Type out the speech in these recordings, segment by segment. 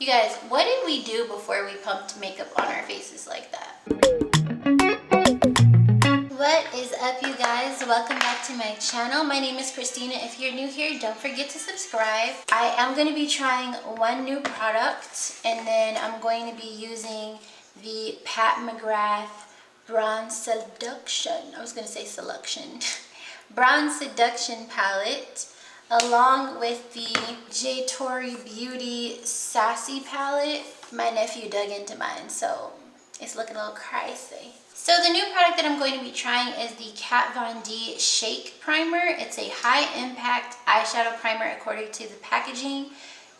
You guys, what did we do before we pumped makeup on our faces like that? What is up, you guys? Welcome back to my channel. My name is Christina. If you're new here, don't forget to subscribe. I am going to be trying one new product, and then I'm going to be using the McGrath Bronze Seduction. I was going to say Selection. Bronze Seduction palette, along with the JTORRY Beauty Sassy palette. My nephew dug into mine, so it's looking a little crazy. So the new product that I'm going to be trying is the Kat Von D Shake Primer. It's a high impact eyeshadow primer according to the packaging.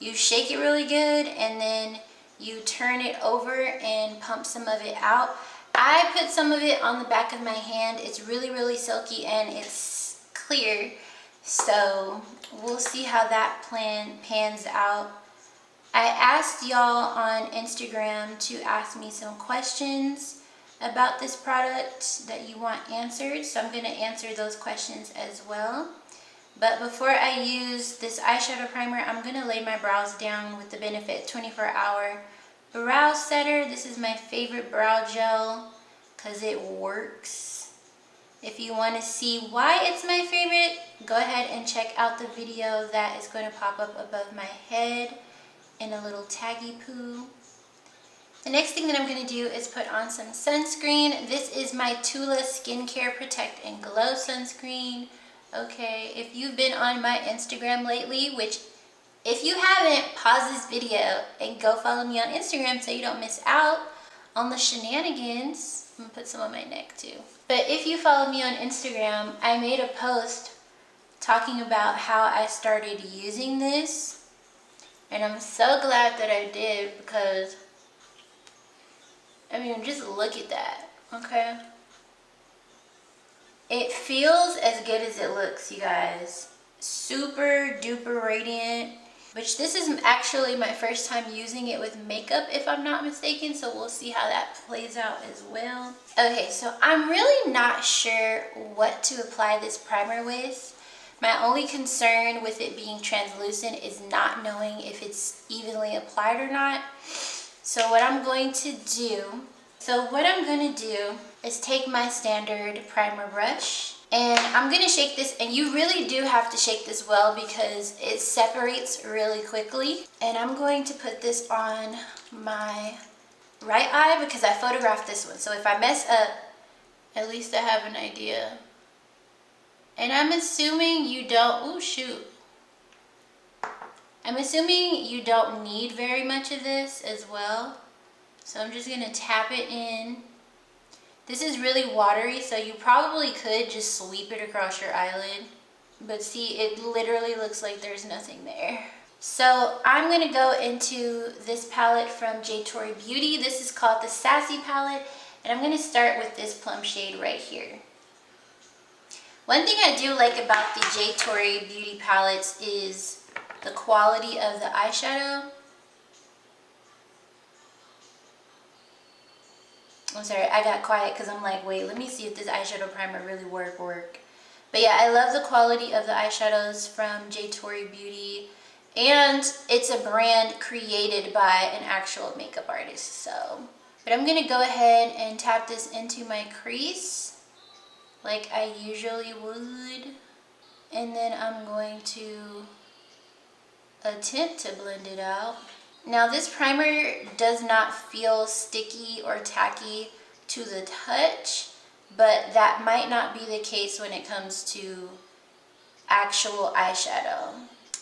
You shake it really good and then you turn it over and pump some of it out. I put some of it on the back of my hand. It's really silky and it's clear. So we'll see how that pans out. I asked y'all on Instagram to ask me some questions about this product that you want answered. So I'm going to answer those questions as well. But before I use this eyeshadow primer, I'm going to lay my brows down with the Benefit 24-Hour Brow Setter. This is my favorite brow gel because it works. If you want to see why it's my favorite, go ahead and check out the video that is going to pop up above my head in a little taggy poo. The next thing that I'm going to do is put on some sunscreen. This is my TULA Skincare Protect and Glow sunscreen. Okay, if you've been on my Instagram lately, which if you haven't, pause this video and go follow me on Instagram so you don't miss out on the shenanigans. I'm going to put some on my neck too. But if you follow me on Instagram, I made a post talking about how I started using this. And I'm so glad that I did because, I mean, just look at that, okay? It feels as good as it looks, you guys. Super duper radiant. Which this is actually my first time using it with makeup, if I'm not mistaken, so we'll see how that plays out as well. Okay, so I'm really not sure what to apply this primer with. My only concern with it being translucent is not knowing if it's evenly applied or not. So what I'm going to do is take my standard primer brush. And I'm going to shake this, and you really do have to shake this well because it separates really quickly. And I'm going to put this on my right eye because I photographed this one. So if I mess up, at least I have an idea. And I'm assuming you don't, ooh shoot. I'm assuming you don't need very much of this as well. So I'm just going to tap it in. This is really watery, so you probably could just sweep it across your eyelid. But see, it literally looks like there's nothing there. So I'm going to go into this palette from JTORRY Beauty. This is called the Sassy palette. And I'm going to start with this plum shade right here. One thing I do like about the JTORRY Beauty palettes is the quality of the eyeshadow. I'm sorry, I got quiet because I'm like, wait, let me see if this eyeshadow primer really work. But yeah, I love the quality of the eyeshadows from JTORRY Beauty. And it's a brand created by an actual makeup artist, so. But I'm going to go ahead and tap this into my crease like I usually would. And then I'm going to attempt to blend it out. Now this primer does not feel sticky or tacky to the touch, but that might not be the case when it comes to actual eyeshadow.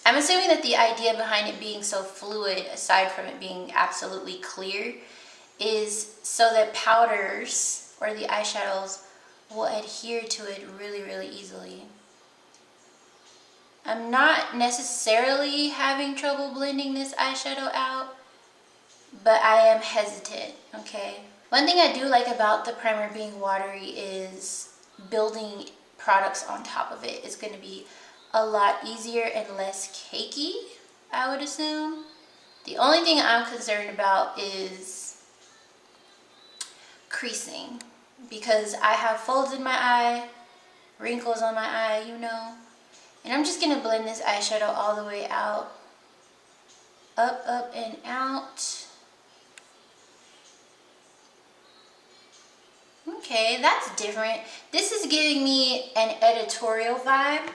I'm assuming that the idea behind it being so fluid, aside from it being absolutely clear, is so that powders or the eyeshadows will adhere to it really easily. I'm not necessarily having trouble blending this eyeshadow out, but I am hesitant, okay? One thing I do like about the primer being watery is building products on top of it is going to be a lot easier and less cakey, I would assume. The only thing I'm concerned about is creasing because I have folds in my eye, wrinkles on my eye, you know. And I'm just going to blend this eyeshadow all the way out Up, up, and out. Okay, that's different. This is giving me an editorial vibe.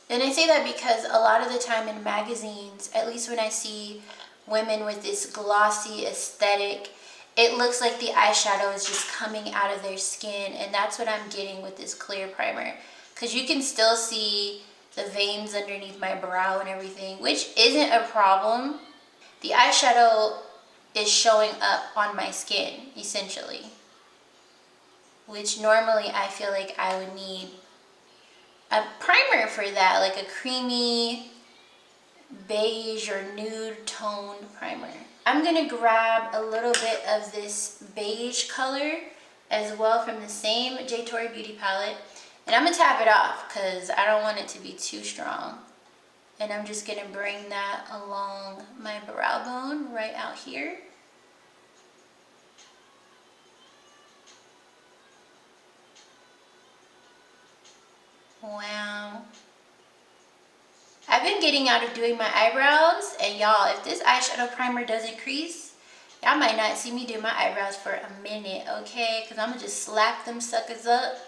And I say that because a lot of the time in magazines, at least when I see women with this glossy aesthetic, it looks like the eyeshadow is just coming out of their skin, and that's what I'm getting with this clear primer. Because you can still see the veins underneath my brow and everything, which isn't a problem. The eyeshadow is showing up on my skin, essentially. Which normally I feel like I would need a primer for that, like a creamy beige or nude toned primer. I'm gonna grab a little bit of this beige color as well from the same JTORRY Beauty palette, and I'm gonna tap it off because I don't want it to be too strong. And I'm just gonna bring that along my brow bone right out here. Wow. I've been getting out of doing my eyebrows, and y'all, if this eyeshadow primer doesn't crease, y'all might not see me do my eyebrows for a minute, okay? Because I'm going to just slap them suckers up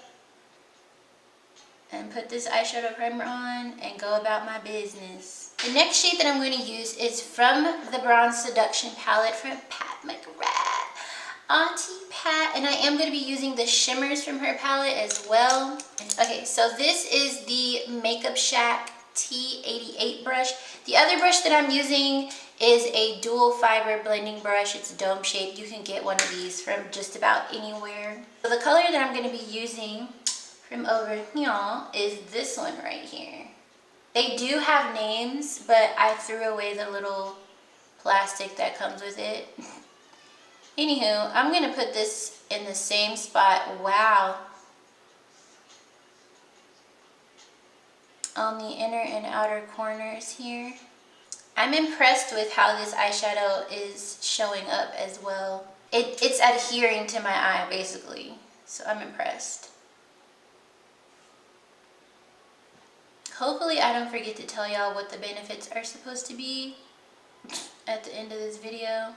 and put this eyeshadow primer on and go about my business. The next shade that I'm going to use is from the Bronze Seduction palette from Pat McGrath. Auntie Pat, and I am going to be using the shimmers from her palette as well. Okay, so this is the Makeup Shack T88 brush. The other brush that I'm using is a dual fiber blending brush. It's dome shaped. You can get one of these from just about anywhere. So the color that I'm going to be using from over here is this one right here. They do have names, but I threw away the little plastic that comes with it. Anywho, I'm going to put this in the same spot, wow, on the inner and outer corners here. I'm impressed with how this eyeshadow is showing up as well. It's adhering to my eye, basically, so I'm impressed. Hopefully I don't forget to tell y'all what the benefits are supposed to be at the end of this video.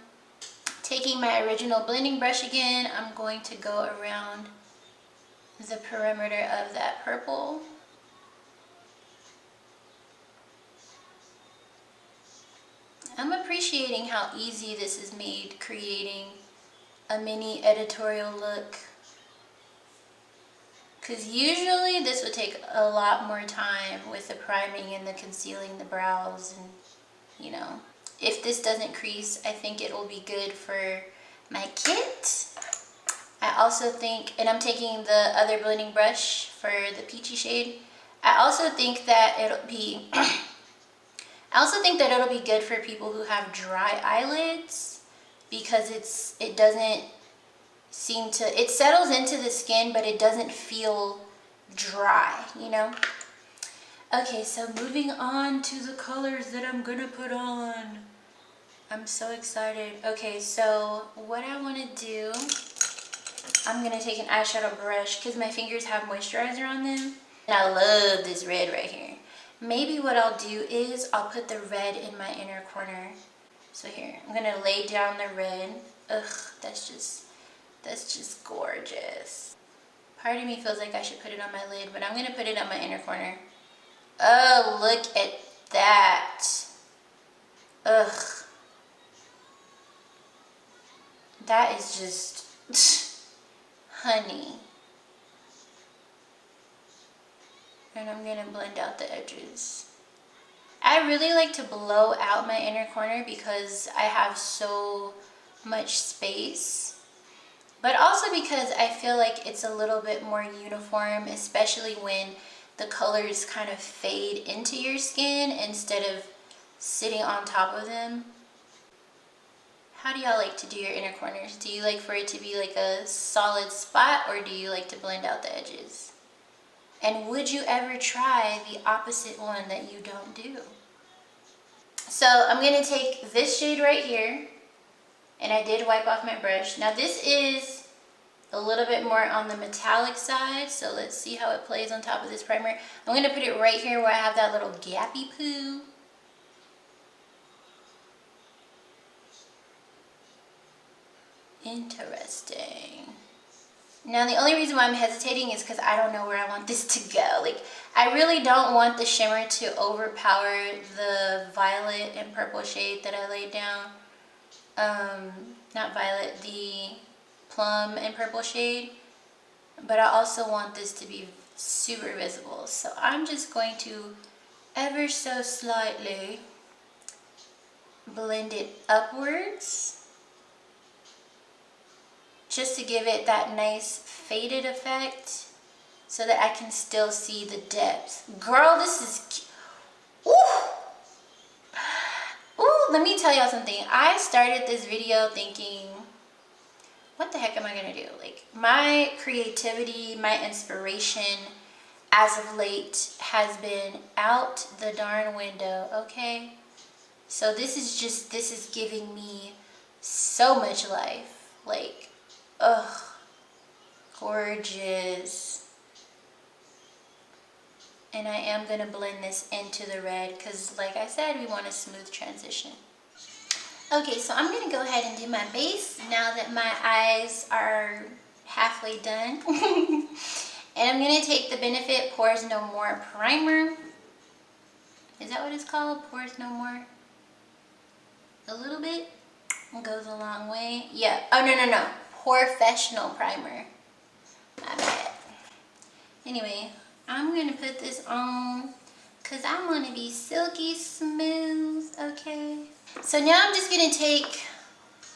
Taking my original blending brush again, I'm going to go around the perimeter of that purple. I'm appreciating how easy this is made, creating a mini editorial look. Because usually this would take a lot more time with the priming and the concealing the brows and, you know. If this doesn't crease, I think it will be good for my kit. I also think, and I'm taking the other blending brush for the peachy shade. I also think that it'll be good for people who have dry eyelids, because it doesn't seem to, it settles into the skin, but it doesn't feel dry, you know? Okay, so moving on to the colors that I'm gonna put on. I'm so excited. Okay, so what I want to do, I'm gonna take an eyeshadow brush because my fingers have moisturizer on them. And I love this red right here. Maybe what I'll do is I'll put the red in my inner corner. So here, I'm gonna lay down the red. Ugh, that's just gorgeous. Part of me feels like I should put it on my lid, but I'm gonna put it on my inner corner. Oh, look at that. Ugh. That is just honey. And I'm gonna blend out the edges. I really like to blow out my inner corner because I have so much space. But also because I feel like it's a little bit more uniform, especially when the colors kind of fade into your skin instead of sitting on top of them. How do y'all like to do your inner corners? Do you like for it to be like a solid spot, or do you like to blend out the edges? And would you ever try the opposite one that you don't do? So I'm gonna take this shade right here, and I did wipe off my brush. Now this is a little bit more on the metallic side, so let's see how it plays on top of this primer. I'm gonna put it right here where I have that little gappy poo. Interesting. Now the only reason why I'm hesitating is because I don't know where I want this to go. Like, I really don't want the shimmer to overpower the violet and purple shade that I laid down. Not violet, the plum and purple shade. But I also want this to be super visible. So I'm just going to ever so slightly blend it upwards, just to give it that nice faded effect so that I can still see the depth. Girl, this is ooh! Ooh, let me tell y'all something. I started this video thinking, what the heck am I gonna do? Like, my creativity, my inspiration as of late has been out the darn window, okay? So this is giving me so much life. Like, ugh, gorgeous. And I am gonna blend this into the red because, like I said, we want a smooth transition. Okay, so I'm gonna go ahead and do my base now that my eyes are halfway done. And I'm gonna take the Benefit Pores No More primer. Is that what it's called? Pores No More? A little bit goes a long way. Yeah. Oh, no. Professional primer. My bad. Anyway, I'm gonna put this on because I want to be silky smooth, okay? So now I'm just gonna take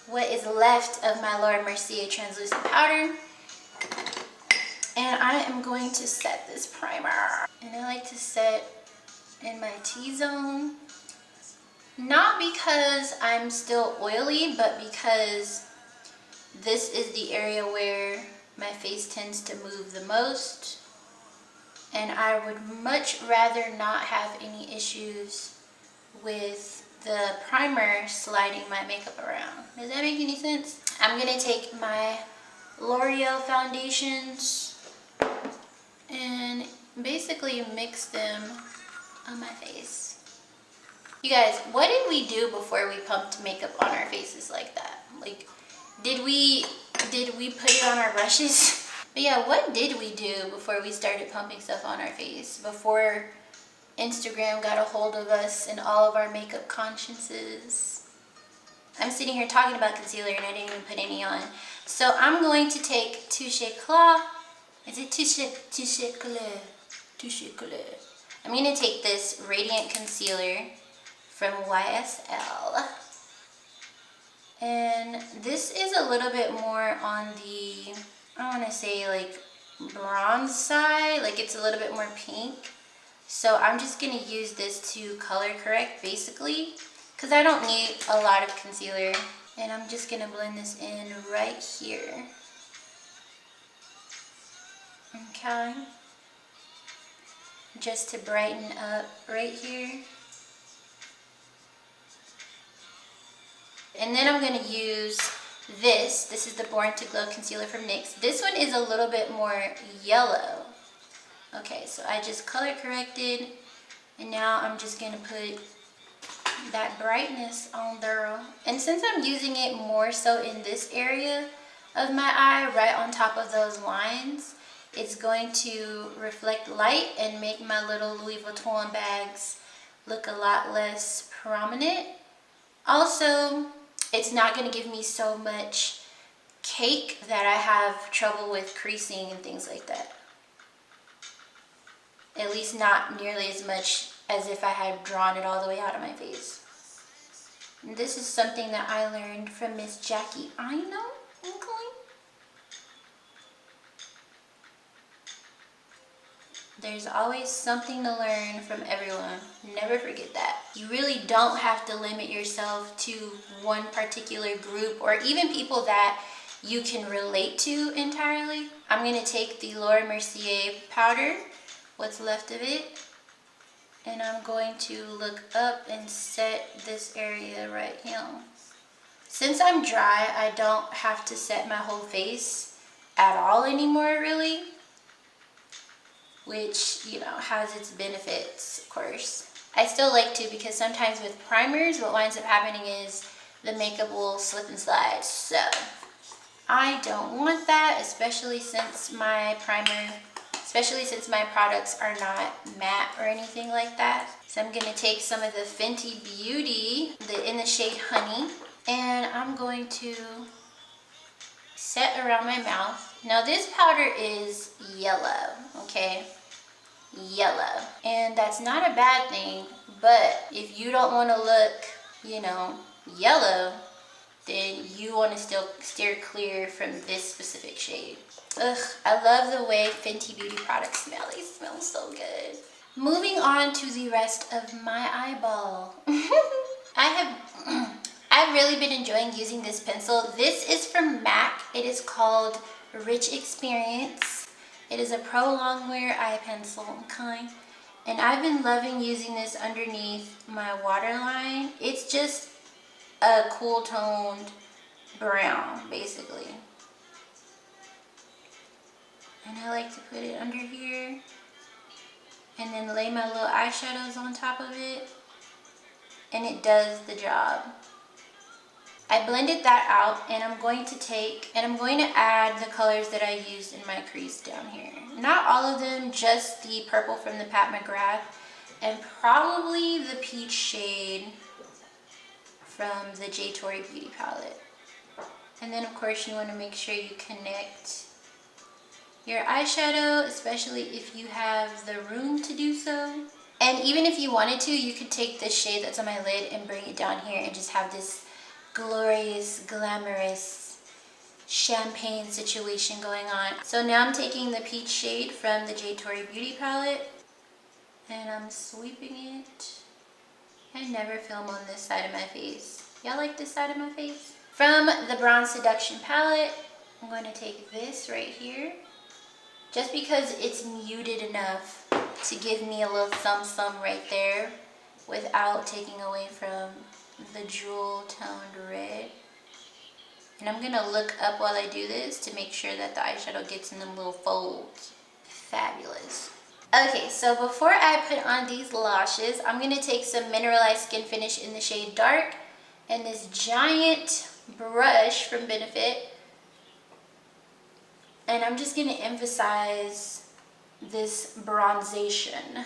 what is left of my Laura Mercier translucent powder, and I am going to set this primer. And I like to set in my T-zone, not because I'm still oily, but because this is the area where my face tends to move the most, and I would much rather not have any issues with the primer sliding my makeup around. Does that make any sense? I'm gonna take my L'Oreal foundations and basically mix them on my face. You guys, what did we do before we pumped makeup on our faces like that? Like, did we put it on our brushes? But yeah, what did we do before we started pumping stuff on our face? Before Instagram got a hold of us and all of our makeup consciences? I'm sitting here talking about concealer and I didn't even put any on. So I'm going to take Touché Claw. Is it Touché Claw? Touché Claw. I'm going to take this Radiant Concealer from YSL. And this is a little bit more on the, I want to say like bronze side. Like, it's a little bit more pink. So I'm just going to use this to color correct basically, because I don't need a lot of concealer. And I'm just going to blend this in right here. Okay. Just to brighten up right here. And then I'm going to use this. This is the Born to Glow Concealer from NYX. This one is a little bit more yellow. Okay, so I just color corrected, and now I'm just going to put that brightness on there. And since I'm using it more so in this area of my eye, right on top of those lines, it's going to reflect light and make my little Louis Vuitton bags look a lot less prominent. Also, it's not going to give me so much cake that I have trouble with creasing and things like that. At least not nearly as much as if I had drawn it all the way out of my face. And this is something that I learned from Miss Jackie Aino. There's always something to learn from everyone. Never forget that. You really don't have to limit yourself to one particular group or even people that you can relate to entirely. I'm going to take the Laura Mercier powder, what's left of it, and I'm going to look up and set this area right here. Since I'm dry, I don't have to set my whole face at all anymore, really, which, you know, has its benefits, of course. I still like to, because sometimes with primers, what winds up happening is the makeup will slip and slide. So I don't want that, especially since my products are not matte or anything like that. So I'm gonna take some of the Fenty Beauty in the shade Honey, and I'm going to set around my mouth. Now this powder is yellow, okay? Yellow. And that's not a bad thing, but if you don't want to look, you know, yellow, then you want to still steer clear from this specific shade. Ugh, I love the way Fenty Beauty products smell. They smell so good. Moving on to the rest of my eyeball. I've really been enjoying using this pencil. This is from MAC. It is called Rich Experience. It is a pro longwear eye pencil, okay? And I've been loving using this underneath my waterline. It's just a cool toned brown, basically. And I like to put it under here and then lay my little eyeshadows on top of it, and it does the job. I blended that out, and I'm going to add the colors that I used in my crease down here. Not all of them, just the purple from the Pat McGrath, and probably the peach shade from the JTORRY Beauty Palette. And then of course you want to make sure you connect your eyeshadow, especially if you have the room to do so. And even if you wanted to, you could take this shade that's on my lid and bring it down here and just have this glorious, glamorous champagne situation going on. So now I'm taking the peach shade from the JTORRY Beauty Palette and I'm sweeping it. I never film on this side of my face. Y'all like this side of my face? From the Bronze Seduction palette, I'm going to take this right here, just because it's muted enough to give me a little thumb right there without taking away from the jewel toned red. And I'm gonna look up while I do this to make sure that the eyeshadow gets in them little folds. Fabulous. Okay, so before I put on these lashes, I'm gonna take some Mineralized Skin Finish in the shade Dark and this giant brush from Benefit. And I'm just gonna emphasize this bronzation,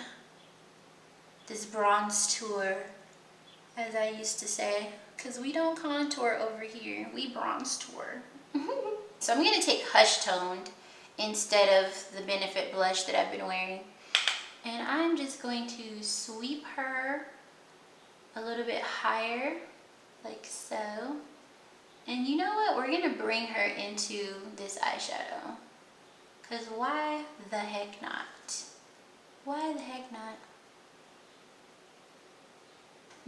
this bronze tour, as I used to say, because we don't contour over here, we bronze tour. So I'm going to take Hush Toned instead of the Benefit blush that I've been wearing. And I'm just going to sweep her a little bit higher, like so. And you know what? We're going to bring her into this eyeshadow. Because why the heck not? Why the heck not?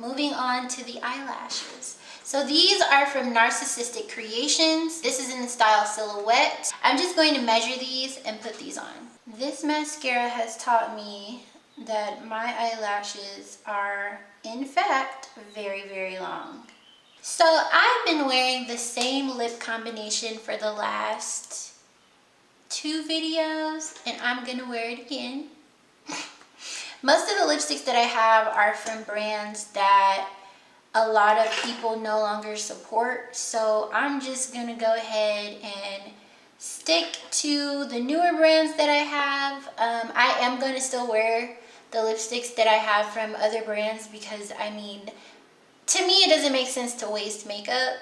Moving on to the eyelashes. So these are from Narcissistic Creations. This is in the style Silhouette. I'm just going to measure these and put these on. This mascara has taught me that my eyelashes are, in fact, very, very long. So I've been wearing the same lip combination for the last 2 videos, and I'm gonna wear it again. Most of the lipsticks that I have are from brands that a lot of people no longer support. So I'm just gonna go ahead and stick to the newer brands that I have. I am gonna still wear the lipsticks that I have from other brands because, I mean, to me it doesn't make sense to waste makeup.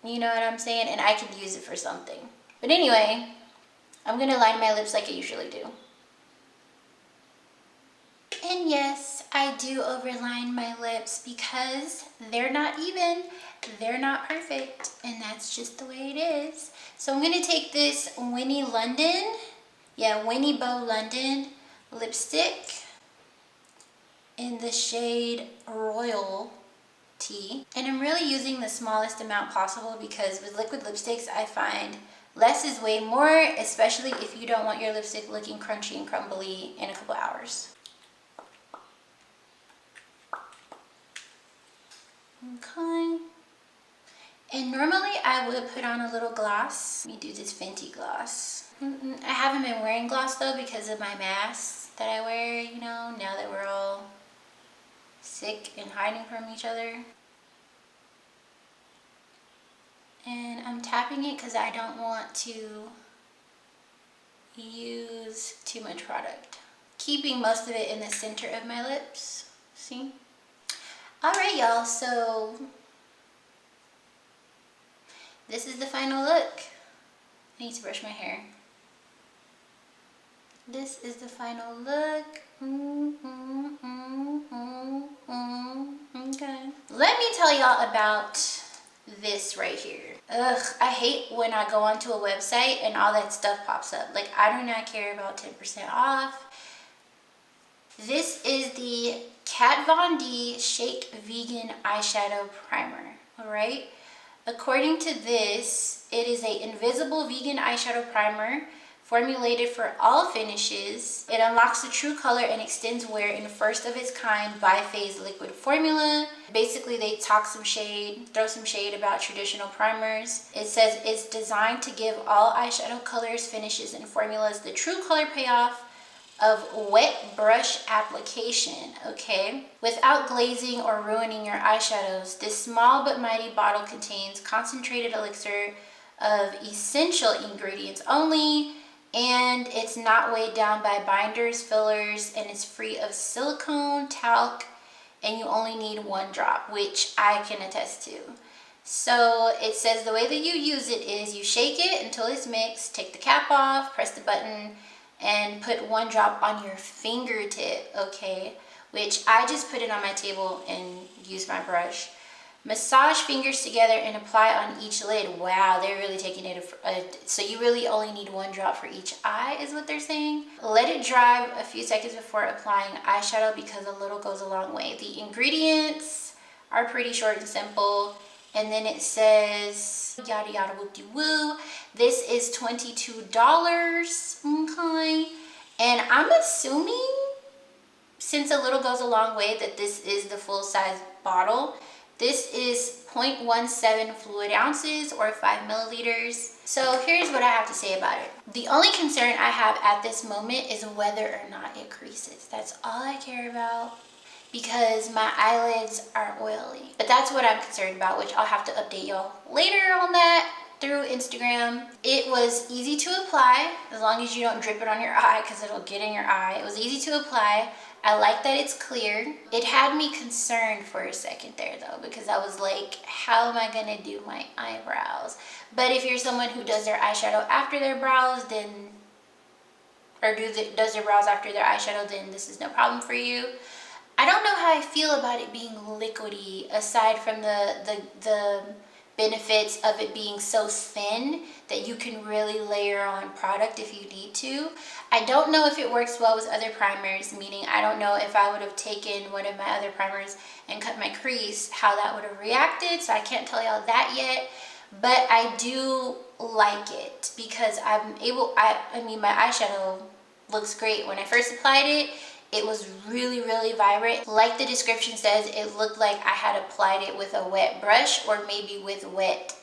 You know what I'm saying? And I could use it for something. But anyway, I'm gonna line my lips like I usually do. And yes, I do overline my lips because they're not even, they're not perfect, and that's just the way it is. So I'm gonna take this Winnie London, Winnie Bow London lipstick in the shade Royal Tea. And I'm really using the smallest amount possible because with liquid lipsticks, I find less is way more, especially if you don't want your lipstick looking crunchy and crumbly in a couple hours. Okay. And normally I would put on a little gloss. Let me do this Fenty gloss. I haven't been wearing gloss though because of my masks that I wear, you know, now that we're all sick and hiding from each other. And I'm tapping tapping it because I don't want to use too much product. Keeping most of it in the center of my lips. See? Alright, y'all, so this is the final look. I need to brush my hair. This is the final look. Okay. Let me tell y'all about this right here. Ugh, I hate when I go onto a website and all that stuff pops up. Like, I do not care about 10% off. This is the Kat Von D Shake Vegan Eyeshadow Primer, alright? According to this, it is an invisible vegan eyeshadow primer formulated for all finishes. It unlocks the true color and extends wear in a first of its kind bi-phase liquid formula. Basically, they talk some shade, throw some shade about traditional primers. It says it's designed to give all eyeshadow colors, finishes, and formulas the true color payoff of wet brush application, okay? Without glazing or ruining your eyeshadows, this small but mighty bottle contains concentrated elixir of essential ingredients only, and it's not weighed down by binders, fillers, and it's free of silicone, talc, and you only need 1 drop, which I can attest to. So it says the way that you use it is you shake it until it's mixed, take the cap off, press the button, and put 1 drop on your fingertip, okay? Which I just put it on my table and use my brush. Massage fingers together and apply on each lid. Wow, they're really taking it. So you really only need 1 drop for each eye is what they're saying. Let it dry a few seconds before applying eyeshadow because a little goes a long way. The ingredients are pretty short and simple. And then it says, yada yada whoop woo. This is $22, okay? And I'm assuming, since a little goes a long way, that this is the full size bottle. This is 0.17 fluid ounces or 5 milliliters. So here's what I have to say about it. The only concern I have at this moment is whether or not it creases. That's all I care about, because my eyelids are oily. But that's what I'm concerned about, which I'll have to update y'all later on that through Instagram. It was easy to apply, as long as you don't drip it on your eye because it'll get in your eye. It was easy to apply. I like that it's clear. It had me concerned for a second there though, because I was like, how am I gonna do my eyebrows? But if you're someone who does their eyeshadow after their brows, then, or does their brows after their eyeshadow, then this is no problem for you. I don't know how I feel about it being liquidy, aside from the benefits of it being so thin that you can really layer on product if you need to. I don't know if it works well with other primers, meaning I don't know if I would have taken one of my other primers and cut my crease, how that would have reacted, so I can't tell y'all that yet. But I do like it because I mean, my eyeshadow looks great. When I first applied it, it was really, really vibrant. Like the description says, it looked like I had applied it with a wet brush or maybe with wet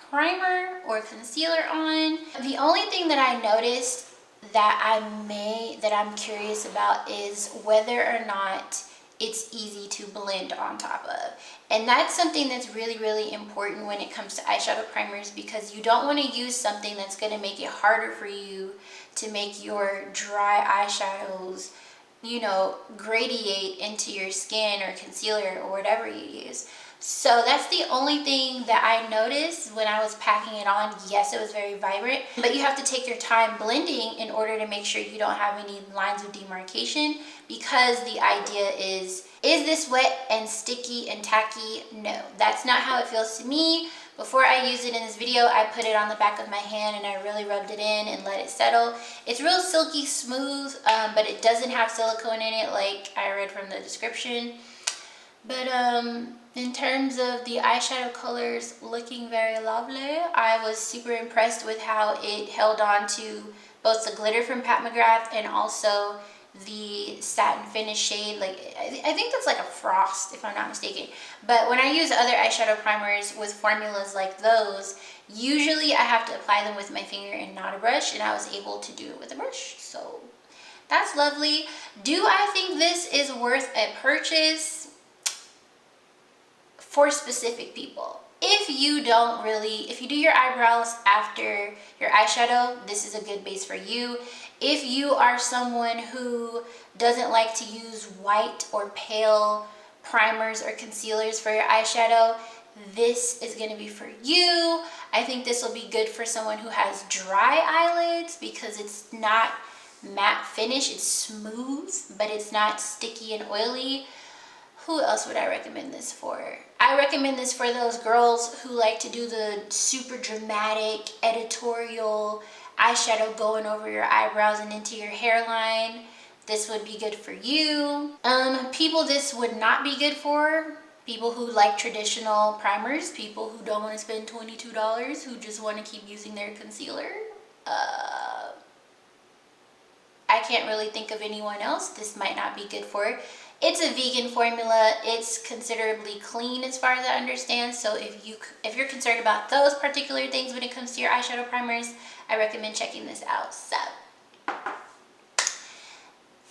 primer or concealer on. The only thing that I noticed that I'm curious about is whether or not it's easy to blend on top of. And that's something that's really, really important when it comes to eyeshadow primers, because you don't want to use something that's going to make it harder for you to make your dry eyeshadows, you know, gradiate into your skin or concealer or whatever you use. So that's the only thing that I noticed when I was packing it on. Yes, it was very vibrant, but you have to take your time blending in order to make sure you don't have any lines of demarcation, because the idea is this wet and sticky and tacky? No, that's not how it feels to me. Before I used it in this video, I put it on the back of my hand and I really rubbed it in and let it settle. It's real silky smooth, but it doesn't have silicone in it like I read from the description. But in terms of the eyeshadow colors looking very lovely, I was super impressed with how it held on to both the glitter from Pat McGrath and also the satin finish shade. Like, I think that's like a frost if I'm not mistaken. But when I use other eyeshadow primers with formulas like those, usually I have to apply them with my finger and not a brush, and I was able to do it with a brush, so that's lovely. Do I think this is worth a purchase? For specific people. if you do your eyebrows after your eyeshadow, this is a good base for you. If you are someone who doesn't like to use white or pale primers or concealers for your eyeshadow, this is going to be for you. I think this will be good for someone who has dry eyelids because it's not matte finish, it's smooth, but it's not sticky and oily. Who else would I recommend this for? I recommend this for those girls who like to do the super dramatic editorial eyeshadow going over your eyebrows and into your hairline. This would be good for you. People this would not be good for: people who like traditional primers, people who don't want to spend $22, who just want to keep using their concealer. I can't really think of anyone else this might not be good for. It's a vegan formula. It's considerably clean as far as I understand. So if you're concerned about those particular things when it comes to your eyeshadow primers, I recommend checking this out. So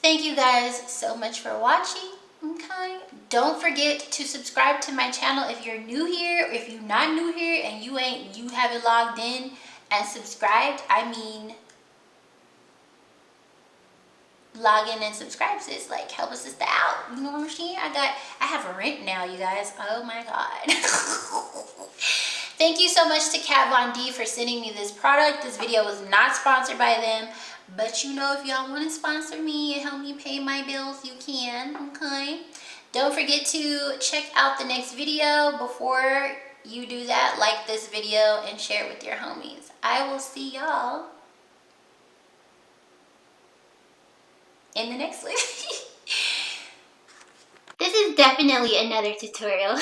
thank you guys so much for watching. Okay, don't forget to subscribe to my channel if you're new here, or if you're not new here and you haven't logged in and subscribed. I mean, log in and subscribe, sis. Like, help a sister out. You know what I'm saying? I have a rent now, you guys. Oh my god. Thank you so much to Kat Von D for sending me this product. This video was not sponsored by them, but you know, if y'all want to sponsor me and help me pay my bills, you can. Okay, don't forget to check out the next video. Before you do that, like this video and share it with your homies. I will see y'all in the next one. This is definitely another tutorial.